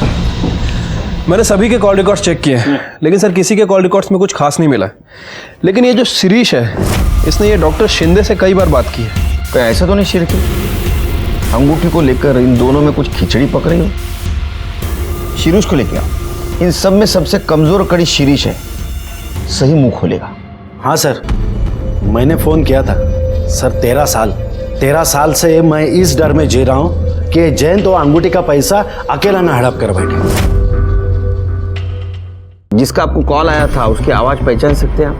मैंने सभी के कॉल रिकॉर्ड्स चेक किए हैं, लेकिन सर किसी के कॉल रिकॉर्ड्स में कुछ खास नहीं मिला है। लेकिन ये जो शिरीष है, इसने ये डॉक्टर शिंदे से कई बार बात की है। तो ऐसा तो नहीं शिर के अंगूठी को लेकर इन दोनों में कुछ खिचड़ी पक रही हो? शिरीष को लेके आओ। इन सब में सबसे कमजोर कड़ी शिरीष है, सही मुंह खोलेगा। हाँ सर, मैंने फ़ोन किया था। सर 13 साल से मैं इस डर में जी रहा हूँ कि जैन तो अंगूठी का पैसा अकेला ना हड़प कर बैठे। जिसका आपको कॉल आया था उसकी आवाज़ पहचान सकते हैं आप?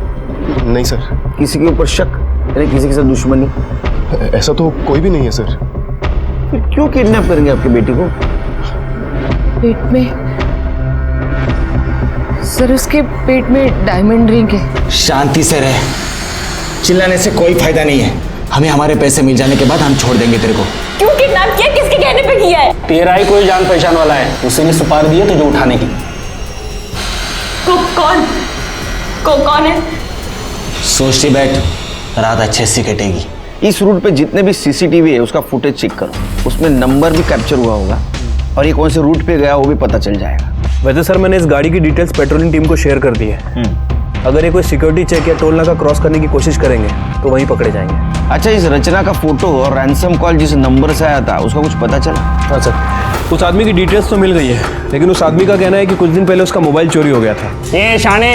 नहीं सर। किसी के ऊपर शक यानी किसी के साथ दुश्मनी? ऐसा तो कोई भी नहीं है सर। फिर क्यों किडनैप करेंगे आपकी बेटी को? पेट में सर, उसके पेट में डायमंड रिंग है। शांति से रह, चिल्लाने से कोई फायदा नहीं है। हमें हमारे पैसे मिल जाने के बाद हम छोड़ देंगे तेरे को। क्यों किडनैप किया, किसके कहने पे किया है? तेरा ही कोई जान पहचान वाला है, उसी ने सुपारी दी है तुझे उठाने की। कौन है? सोचती बैठ, रात अच्छे से कटेगी। इस रूट पे जितने भी सीसीटीवी है उसका फुटेज चेक करो, उसमें नंबर भी कैप्चर हुआ होगा और ये कौन से रूट पे गया वो भी पता चल जाएगा। वैसे सर मैंने इस गाड़ी की डिटेल्स पेट्रोलिंग टीम को शेयर कर दी है। अगर ये कोई सिक्योरिटी चेक या टोल नाका क्रॉस करने की कोशिश करेंगे तो वहीं पकड़े जाएंगे। अच्छा, इस रचना का फोटो और रैंसम कॉल जिस नंबर से आया था उसका कुछ पता चला? हाँ सर, उस आदमी की डिटेल्स तो मिल गई है, लेकिन उस आदमी का कहना है कि कुछ दिन पहले उसका मोबाइल चोरी हो गया था। ये शाने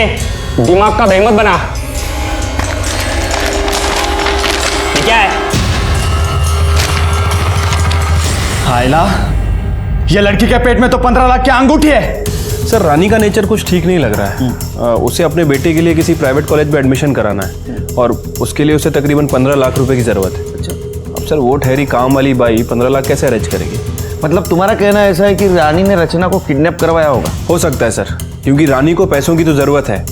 दिमाग का बेमत बना। ये क्या है? हायला, ये लड़की के पेट में तो 15 लाख की अंगूठी है। सर, रानी का नेचर कुछ ठीक नहीं लग रहा है। उसे अपने बेटे के लिए किसी प्राइवेट कॉलेज में एडमिशन कराना है और उसके लिए उसे तकरीबन 15 लाख रुपए की ज़रूरत है। अच्छा, अब सर वो ठहरी काम वाली बाई 15 लाख कैसे अरेंज करेगी? मतलब तुम्हारा कहना ऐसा है कि रानी ने रचना को किडनैप करवाया होगा? हो सकता है सर, क्योंकि रानी को पैसों की तो ज़रूरत है।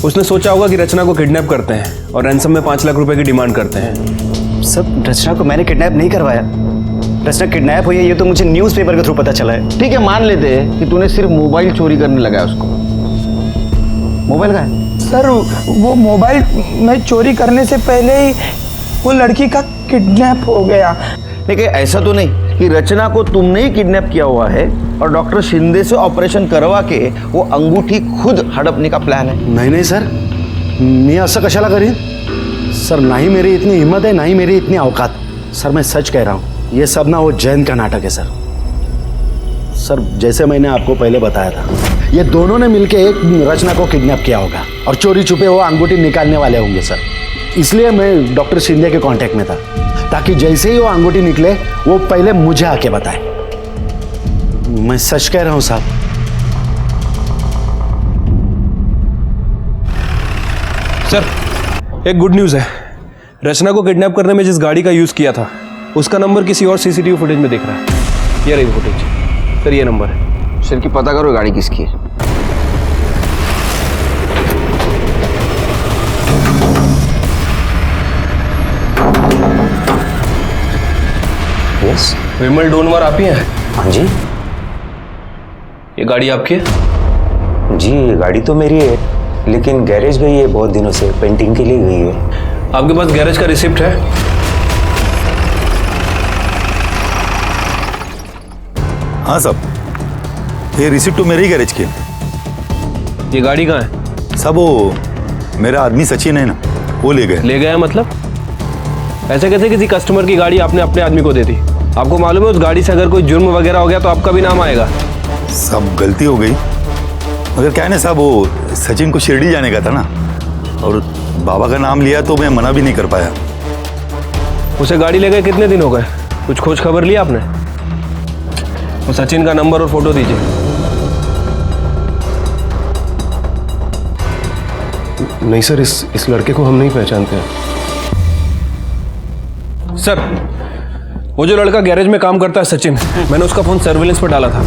उसने सोचा होगा कि रचना को किडनैप करते हैं और रैंसम में 5 लाख रुपए की डिमांड करते हैं। सब रचना को मैंने किडनैप नहीं करवाया। रचना किडनैप हुई है ये तो मुझे न्यूज़पेपर के थ्रू पता चला है। ठीक है, मान लेते हैं कि तूने सिर्फ मोबाइल चोरी करने लगा है उसको। मोबाइल का है? सर वो मोबाइल मैं चोरी करने से पहले ही वो लड़की का किडनैप हो गया। लेकिन ऐसा तो नहीं कि रचना को तुमने ही किडनैप किया हुआ है और डॉक्टर शिंदे से ऑपरेशन करवा के वो अंगूठी खुद हड़पने का प्लान है? नहीं नहीं सर, मी असं कशाला करीन सर, ना ही मेरी इतनी हिम्मत है ना ही मेरी इतनी औकात। सर मैं सच कह रहा हूँ, ये सब ना वो जैन का नाटक है सर। सर जैसे मैंने आपको पहले बताया था, ये दोनों ने मिलकर एक रचना को किडनैप किया होगा और चोरी छुपे वो अंगूठी निकालने वाले होंगे सर। इसलिए मैं डॉक्टर शिंदे के कांटेक्ट में था, ताकि जैसे ही वो अंगूठी निकले वो पहले मुझे आके बताए। मैं सच कह रहा हूँ साहब। सर, एक गुड न्यूज़ है। रचना को किडनैप करने में जिस गाड़ी का यूज़ किया था उसका नंबर किसी और सीसीटीवी फुटेज में दिख रहा है। ये रही फुटेज सर, ये नंबर है। सर की पता करो गाड़ी किसकी है। यस विमल डोनवर आप ही हैं? हाँ जी। ये गाड़ी आपकी है? जी गाड़ी तो मेरी है, लेकिन गैरेज गई है बहुत दिनों से, पेंटिंग के लिए गई है। आपके पास गैरेज का रिसिप्ट है? हाँ साहब, ये रिसिप्ट तो मेरे ही गैरेज की है। ये गाड़ी कहाँ है? साहब वो मेरा आदमी सचिन है ना, वो ले गए। ले गया मतलब? ऐसे कैसे किसी कस्टमर की गाड़ी आपने अपने आदमी को दे दी? आपको मालूम है उस गाड़ी से अगर कोई जुर्म वगैरह हो गया तो आपका भी नाम आएगा। सब गलती हो गई, मगर क्या है ना साहब, वो सचिन को शिरडी जाने का था ना, और बाबा का नाम लिया तो मैं मना भी नहीं कर पाया। उसे गाड़ी ले गए कितने दिन हो गए? कुछ खोज खबर लिया आपने? वो सचिन का नंबर और फोटो दीजिए। नहीं सर, इस लड़के को हम नहीं पहचानते हैं। सर, वो जो लड़का गैरेज में काम करता है सचिन, मैंने उसका फोन सर्विलेंस पर डाला था।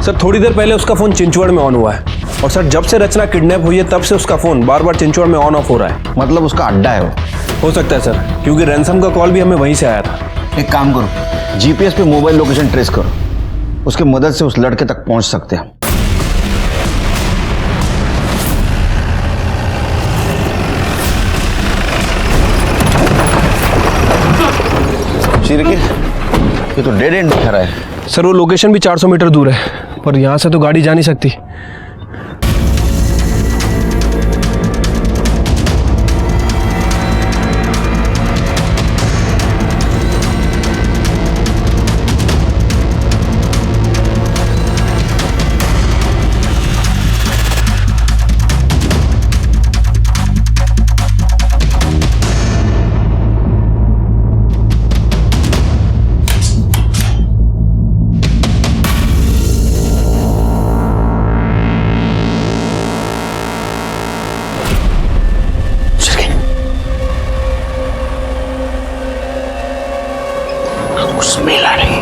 सर थोड़ी देर पहले उसका फोन चिंचवड़ में ऑन हुआ है, और सर जब से रचना किडनैप हुई है तब से उसका फोन बार बार चिंचवड़ में ऑन ऑफ हो रहा है। मतलब उसका अड्डा है वो? हो सकता है सर, क्योंकि रैंसम का कॉल भी हमें वहीं से आया था। एक काम करो, जीपीएस पे मोबाइल लोकेशन ट्रेस करो, उसकी मदद से उस लड़के तक पहुंच सकते हैं। ये तो डेड एंड दिखा रहा है। सर वो लोकेशन भी 400 मीटर दूर है, पर यहाँ से तो गाड़ी जा नहीं सकती। स्मेल आ रही है।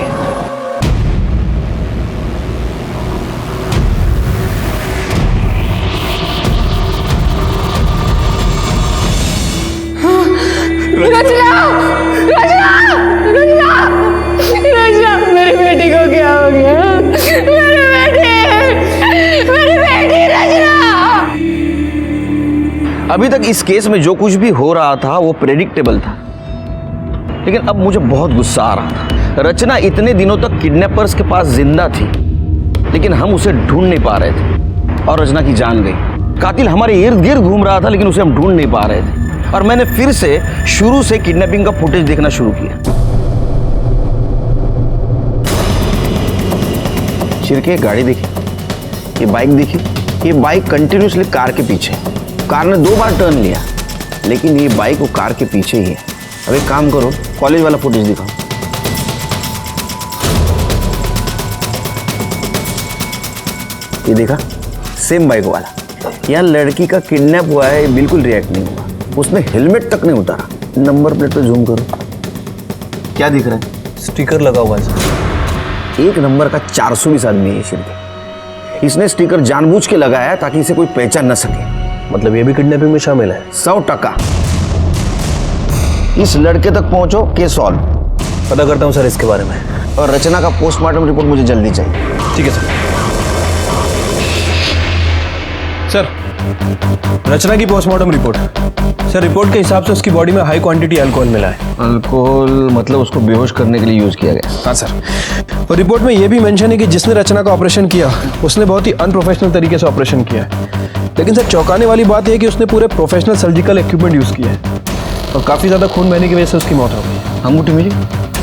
रचना! रचना! रचना! रचना! मेरी बेटी को क्या हो गया? मेरी बेटी रचना! अभी तक इस केस में जो कुछ भी हो रहा था वो प्रेडिक्टेबल था, लेकिन अब मुझे बहुत गुस्सा आ रहा था। रचना इतने दिनों तक किडनैपर्स के पास जिंदा थी, लेकिन हम उसे ढूंढ नहीं पा रहे थे और रचना की जान गई। कातिल हमारे इर्द गिर्द घूम रहा था, लेकिन उसे हम ढूंढ नहीं पा रहे थे। और मैंने फिर से शुरू से किडनैपिंग का फुटेज देखना शुरू किया। शिरके, गाड़ी देखी, ये बाइक देखी, ये बाइक कंटिन्यूसली कार के पीछे। कार ने 2 बार टर्न लिया, लेकिन ये बाइक वो कार के पीछे ही है। अब एक काम करो, कॉलेज वाला फुटेज दिखाओ। ये देखा, सेम बाइक वाला। यहाँ लड़की का किडनैप हुआ है, बिल्कुल रिएक्ट नहीं हुआ। उसने हेलमेट तक नहीं उतारा। नंबर प्लेट पे जूम करो, क्या दिख रहा है? स्टिकर लगा हुआ है सर। 1 नंबर का 420 आदमी है शिरके। इसने स्टिकर जानबूझ के लगाया ताकि इसे कोई पहचान न सके। मतलब ये भी किडनैपिंग में शामिल है? 100%। इस लड़के तक पहुंचो, केस सॉल्व। पता करता हूँ सर इसके बारे में। और रचना का पोस्टमार्टम रिपोर्ट मुझे जल्दी चाहिए। ठीक है सर। सर, रचना की पोस्टमार्टम रिपोर्ट। सर, रिपोर्ट के हिसाब से उसकी बॉडी में हाई क्वांटिटी अल्कोहल मिला है। अल्कोहल मतलब उसको बेहोश करने के लिए यूज किया गया? हाँ सर। और रिपोर्ट में यह भी मेंशन है कि जिसने रचना का ऑपरेशन किया उसने बहुत ही अनप्रोफेशनल तरीके से ऑपरेशन किया है। लेकिन सर, चौंकाने वाली बात यह है कि उसने पूरे प्रोफेशनल सर्जिकल इक्विपमेंट यूज किया है और काफी ज्यादा खून बहने की वजह से उसकी मौत हो गई। अंगूठी मिली?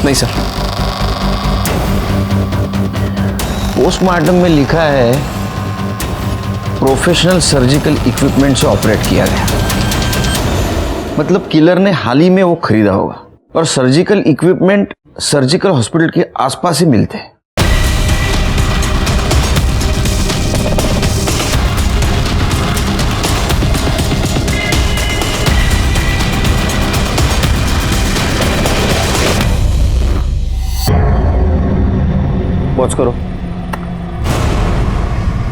नहीं सर। पोस्टमार्टम में लिखा है प्रोफेशनल सर्जिकल इक्विपमेंट से ऑपरेट किया गया। मतलब किलर ने हाल ही में वो खरीदा होगा। और सर्जिकल इक्विपमेंट सर्जिकल हॉस्पिटल के आसपास ही मिलते हैं। वॉच करो।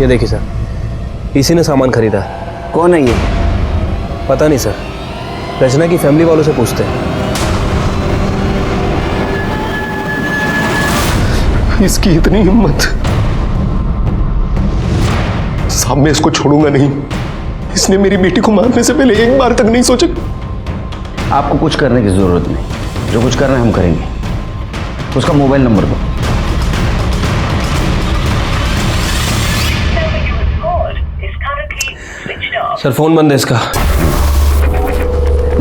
ये देखिए सर, इसी ने सामान खरीदा है। कौन है ये? पता नहीं सर, रचना की फैमिली वालों से पूछते हैं। इसकी इतनी हिम्मत! साहब, मैं इसको छोड़ूंगा नहीं। इसने मेरी बेटी को मारने से पहले एक बार तक नहीं सोचा। आपको कुछ करने की जरूरत नहीं, जो कुछ करना है हम करेंगे। उसका मोबाइल नंबर दो। सर, फोन बंद है इसका।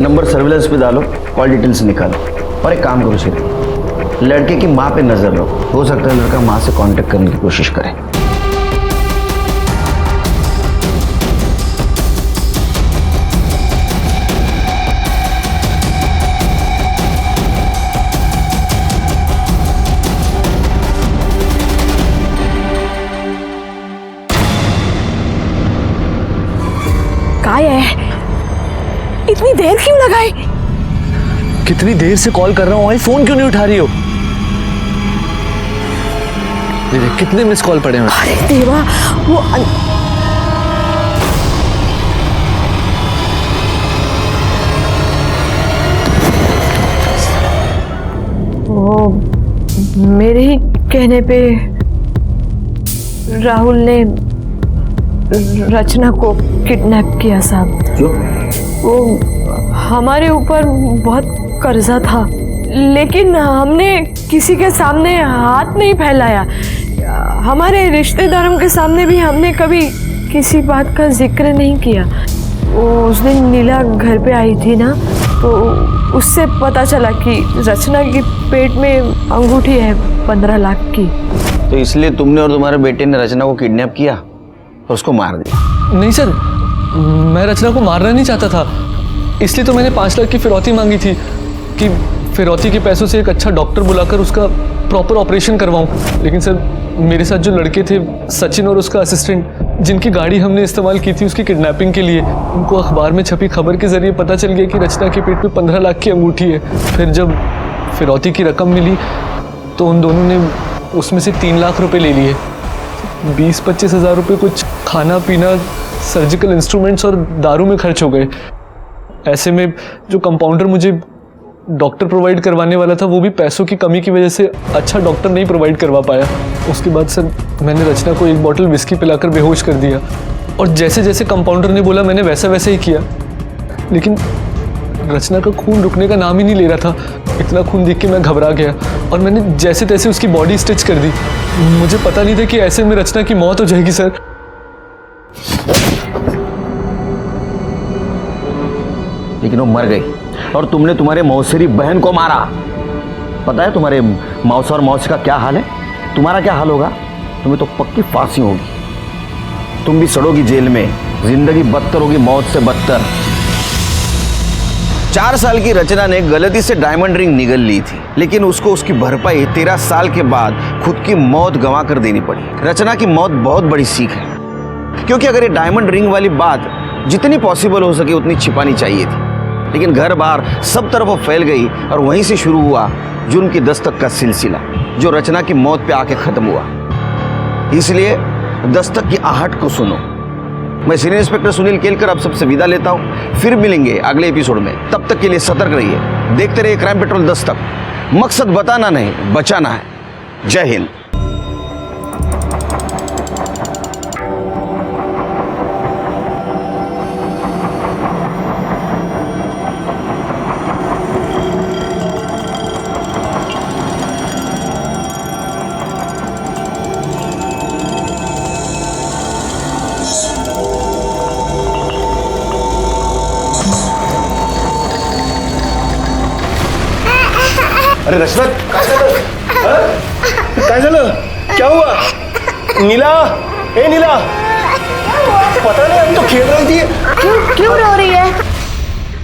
नंबर सर्विलेंस पे डालो, कॉल डिटेल्स निकालो। और एक काम करो सिर्फ, लड़के की माँ पे नजर रखो। हो सकता है लड़का माँ से कांटेक्ट करने की कोशिश करे। काय है? इतनी देर क्यों लगाई? कितनी देर से कॉल कर रहा हूँ भाई, फोन क्यों नहीं उठा रही हो? कितने मिस कॉल पड़े हैं? अरे देवा, वो मेरे ही कहने पे राहुल ने रचना को किडनैप किया साहब। क्यों? वो हमारे ऊपर बहुत कर्जा था, लेकिन हमने किसी के सामने हाथ नहीं फैलाया। हमारे रिश्तेदारों के सामने भी हमने कभी किसी बात का जिक्र नहीं किया। वो उस दिन नीला घर पे आई थी ना, तो उससे पता चला कि रचना की पेट में अंगूठी है 15 लाख की। तो इसलिए तुमने और तुम्हारे बेटे ने रचना को किडनैप किया और उसको मार दिया? नहीं सर, मैं रचना को मारना नहीं चाहता था, इसलिए तो मैंने 5 लाख की फिरौती मांगी थी कि फिरौती के पैसों से एक अच्छा डॉक्टर बुलाकर उसका प्रॉपर ऑपरेशन करवाऊं। लेकिन सर, मेरे साथ जो लड़के थे, सचिन और उसका असिस्टेंट, जिनकी गाड़ी हमने इस्तेमाल की थी उसकी किडनैपिंग के लिए, उनको अखबार में छपी खबर के जरिए पता चल गया कि रचना के पेट में 15 लाख की अंगूठी है। फिर जब फिरौती की रकम मिली तो उन दोनों ने उसमें से 3 लाख रुपए ले लिए। 20-25 हज़ार रुपये कुछ खाना पीना, सर्जिकल इंस्ट्रूमेंट्स और दारू में खर्च हो गए। ऐसे में जो कंपाउंडर मुझे डॉक्टर प्रोवाइड करवाने वाला था, वो भी पैसों की कमी की वजह से अच्छा डॉक्टर नहीं प्रोवाइड करवा पाया। उसके बाद सर, मैंने रचना को 1 बॉटल विस्की पिलाकर बेहोश कर दिया और जैसे जैसे कंपाउंडर ने बोला मैंने वैसा वैसे ही किया। लेकिन रचना का खून रुकने का नाम ही नहीं ले रहा था। इतना खून देख के मैं घबरा गया और मैंने जैसे तैसे उसकी बॉडी स्टिच कर दी। मुझे पता नहीं था कि ऐसे में रचना की मौत हो जाएगी सर। लेकिन वो मर गई। और तुमने तुम्हारे मौसेरी बहन को मारा। पता है तुम्हारे मौसा और मौसी का क्या हाल है? तुम्हारा क्या हाल होगा? तुम्हें तो पक्की फांसी होगी। तुम भी सड़ोगी जेल में। जिंदगी बदतर होगी मौत से बदतर। 4 साल की रचना ने गलती से डायमंड रिंग निगल ली थी, लेकिन उसको उसकी भरपाई 13 साल के बाद खुद की मौत गंवा कर देनी पड़ी। रचना की मौत बहुत बड़ी सीख है, क्योंकि अगर ये डायमंड रिंग वाली बात जितनी पॉसिबल हो सके उतनी छिपानी चाहिए थी, लेकिन घर बार सब तरफ वो फैल गई और वहीं से शुरू हुआ जुर्म की दस्तक का सिलसिला, जो रचना की मौत पे आके खत्म हुआ। इसलिए दस्तक की आहट को सुनो। मैं सीनियर इंस्पेक्टर सुनील केलकर आप सबसे विदा लेता हूं। फिर मिलेंगे अगले एपिसोड में। तब तक के लिए सतर्क रहिए, देखते रहिए क्राइम पेट्रोल दस्तक। मकसद बताना नहीं, बचाना है। जय हिंद। अरे रचना, काय झालं? क्या हुआ? नीला, ए नीला, पता नहीं, अभी तो खेल रही थी। क्यों रो रही है?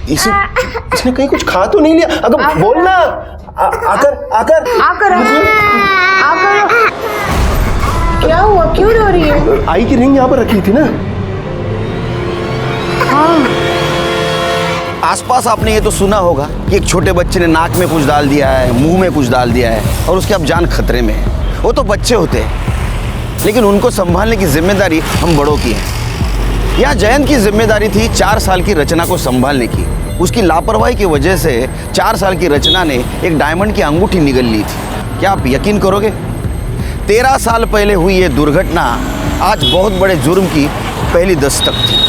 इसने कहीं कुछ खा तो नहीं लिया? अगर बोल ना। आकर क्या हुआ? क्यों रो रही है? आई की रिंग यहाँ पर रखी थी ना। आसपास आपने ये तो सुना होगा कि एक छोटे बच्चे ने नाक में कुछ डाल दिया है, मुंह में कुछ डाल दिया है और उसकी अब जान खतरे में है। वो तो बच्चे होते हैं, लेकिन उनको संभालने की जिम्मेदारी हम बड़ों की है। यहाँ जयंत की जिम्मेदारी थी 4 साल की रचना को संभालने की। उसकी लापरवाही की वजह से 4 साल की रचना ने एक डायमंड की अंगूठी निगल ली थी। क्या आप यकीन करोगे? 13 साल पहले हुई ये दुर्घटना आज बहुत बड़े जुर्म की पहली दस्तक थी।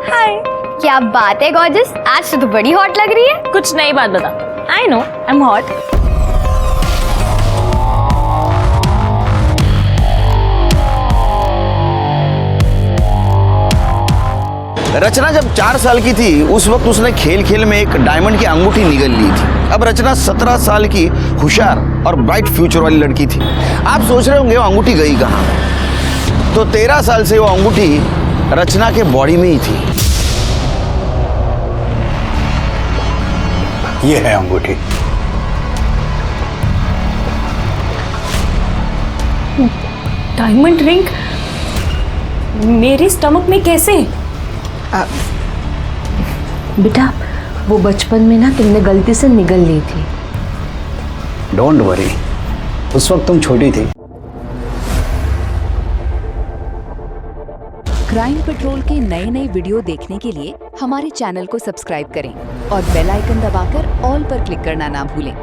हाय, क्या बात है गॉर्जस, आज तो बड़ी हॉट लग रही है। कुछ नई बात बता। I know I am hot. Rachna जब 4 साल की थी उस वक्त उसने खेल खेल में एक डायमंड की अंगूठी निगल ली थी। अब रचना 17 साल की होशियार और ब्राइट फ्यूचर वाली लड़की थी। आप सोच रहे होंगे वो अंगूठी गई कहाँ? तो 13 साल से वो अंगूठी रचना के बॉडी में ही थी। ये है अंगूठी। डायमंड रिंग मेरे स्टमक में कैसे? बेटा, वो बचपन में ना तुमने गलती से निगल ली थी। डोंट वरी, उस वक्त तुम छोटी थी। क्राइम पेट्रोल के नए वीडियो देखने के लिए हमारे चैनल को सब्सक्राइब करें और बेल आइकन दबाकर ऑल पर क्लिक करना ना भूलें।